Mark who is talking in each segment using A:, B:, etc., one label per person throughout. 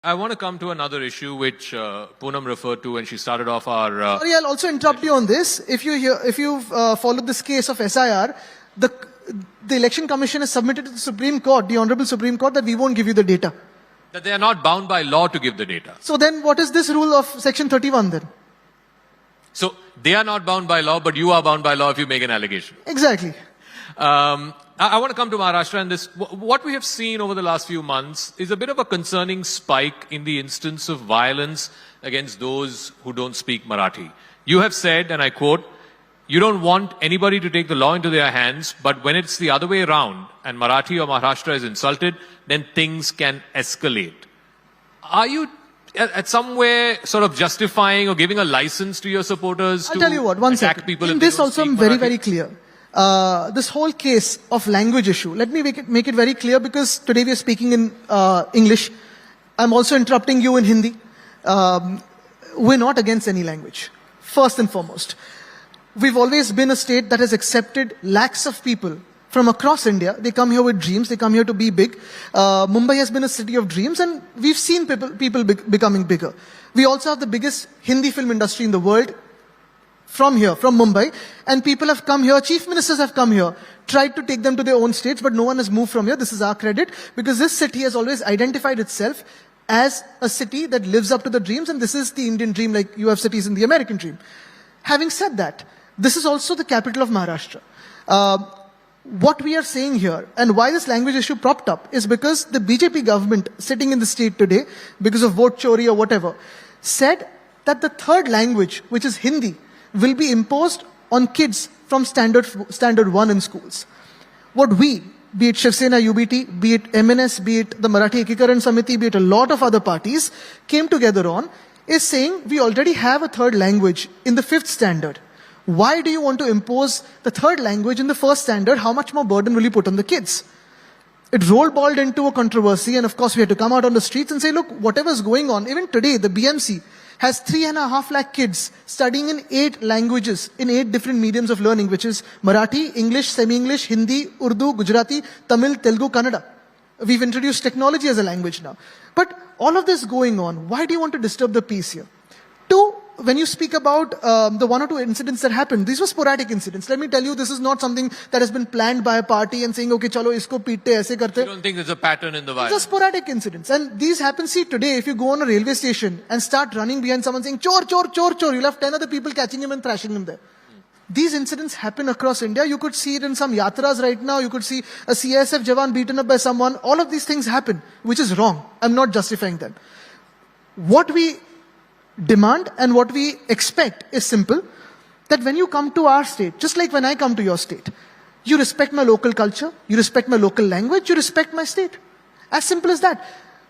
A: I want to come to another issue which Poonam referred to when she started off our...
B: Sorry, I'll also interrupt you on this. If you've followed this case of SIR, the Election Commission has submitted to the Supreme Court, the Honorable Supreme Court, that we won't give you the data.
A: That they are not bound by law to give the data.
B: So then what is this rule of Section 31 then?
A: So they are not bound by law, but you are bound by law if you make an allegation.
B: Exactly.
A: I want to come to Maharashtra, and this, what we have seen over the last few months is a bit of a concerning spike in the instance of violence against those who don't speak Marathi. You have said, and I quote, you don't want anybody to take the law into their hands, but when it's the other way around and Marathi or Maharashtra is insulted, then things can escalate. Are you at somewhere sort of justifying or giving a license to your supporters to
B: I'll tell you what, one
A: attack
B: second.
A: people?
B: In
A: if they
B: this
A: don't
B: also
A: speak
B: I'm very,
A: Marathi?
B: very clear. This whole case of language issue, let me make it very clear, because today we are speaking in English. I'm also interrupting you in Hindi. We're not against any language, first and foremost. We've always been a state that has accepted lakhs of people from across India. They come here with dreams. They come here to be big. Mumbai has been a city of dreams, and we've seen people becoming bigger. We also have the biggest Hindi film industry in the world from here, from Mumbai. And people have come here, chief ministers have come here, tried to take them to their own states, but no one has moved from here. This is our credit, because this city has always identified itself as a city that lives up to the dreams, and this is the Indian dream, like you have cities in the American dream. Having said that, this is also the capital of Maharashtra. What we are saying here, and why this language issue propped up, is because the BJP government sitting in the state today, because of vote chori or whatever, said that the third language, which is Hindi, will be imposed on kids from standard 1 in schools. What we, be it Shiv Sena, UBT, be it MNS, be it the Marathi Ekikaran Samiti, be it a lot of other parties, came together on, is saying we already have a third language in the 5th standard. Why do you want to impose the third language in the 1st standard? How much more burden will you put on the kids? It roll-balled into a controversy, and of course we had to come out on the streets and say, look, whatever's going on, even today the BMC has 3.5 lakh kids studying in 8 languages, in 8 different mediums of learning, which is Marathi, English, semi-English, Hindi, Urdu, Gujarati, Tamil, Telugu, Kannada. We've introduced technology as a language now. But all of this going on, why do you want to disturb the peace here? 2, when you speak about the 1 or 2 incidents that happened, these were sporadic incidents. Let me tell you, this is not something that has been planned by a party and saying, okay, chalo, isko peette, aise karte.
A: You don't think there's a pattern in the violence?
B: These are sporadic incidents. And these happen, see, today, if you go on a railway station and start running behind someone saying, chor, chor, chor, chor, you'll have 10 other people catching him and thrashing him there. These incidents happen across India. You could see it in some yatras right now. You could see a CISF Jawan beaten up by someone. All of these things happen, which is wrong. I'm not justifying them. What we demand and what we expect is simple, that when you come to our state, just like when I come to your state, you respect my local culture, you respect my local language, you respect my state. As simple as that.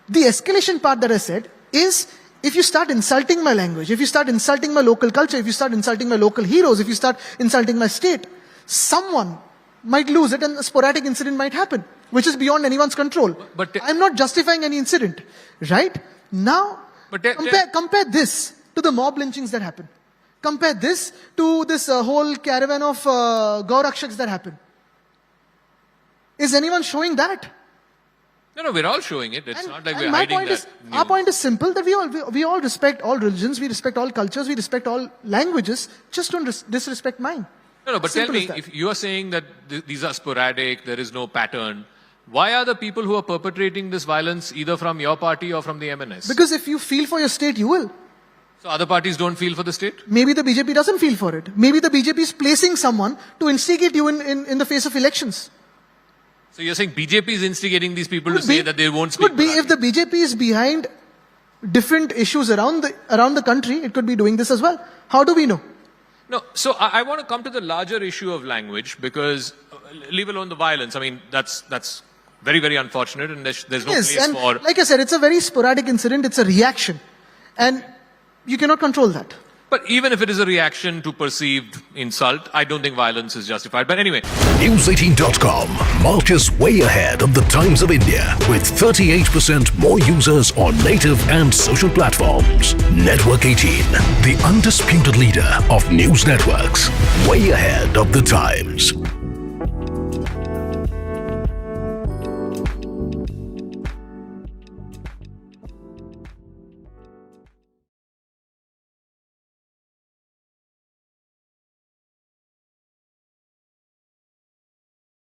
B: The escalation part that I said is, if you start insulting my language, if you start insulting my local culture, if you start insulting my local heroes, if you start insulting my state, someone might lose it and a sporadic incident might happen, which is beyond anyone's control.
A: But
B: I'm not justifying any incident, right? Now,
A: But
B: compare this to the mob lynchings that happen. Compare this to this whole caravan of Gaurakshaks that happen. Is anyone showing that?
A: No, we're all showing it. It's not like we're
B: my
A: hiding
B: point
A: that.
B: Our point is simple, that we all respect all religions, we respect all cultures, we respect all languages, just don't disrespect mine.
A: No, but
B: Simple
A: tell
B: as
A: me,
B: that.
A: if you are saying that these are sporadic, there is no pattern, why are the people who are perpetrating this violence either from your party or from the MNS?
B: Because if you feel for your state, you will.
A: So other parties don't feel for the state?
B: Maybe the BJP doesn't feel for it. Maybe the BJP is placing someone to instigate you in the face of elections.
A: So you're saying BJP is instigating these people to say that they won't speak
B: Could be,
A: Marathi.
B: if the BJP is behind different issues around the country, it could be doing this as well. How do we know?
A: No, so I want to come to the larger issue of language, because leave alone the violence. I mean, that's very, very unfortunate, and there's no
B: Yes,
A: place
B: and
A: for...
B: like I said, it's a very sporadic incident, it's a reaction. And you cannot control that.
A: But even if it is a reaction to perceived insult, I don't think violence is justified. But anyway...
C: News18.com marches way ahead of the Times of India with 38% more users on native and social platforms. Network 18, the undisputed leader of news networks. Way ahead of the Times.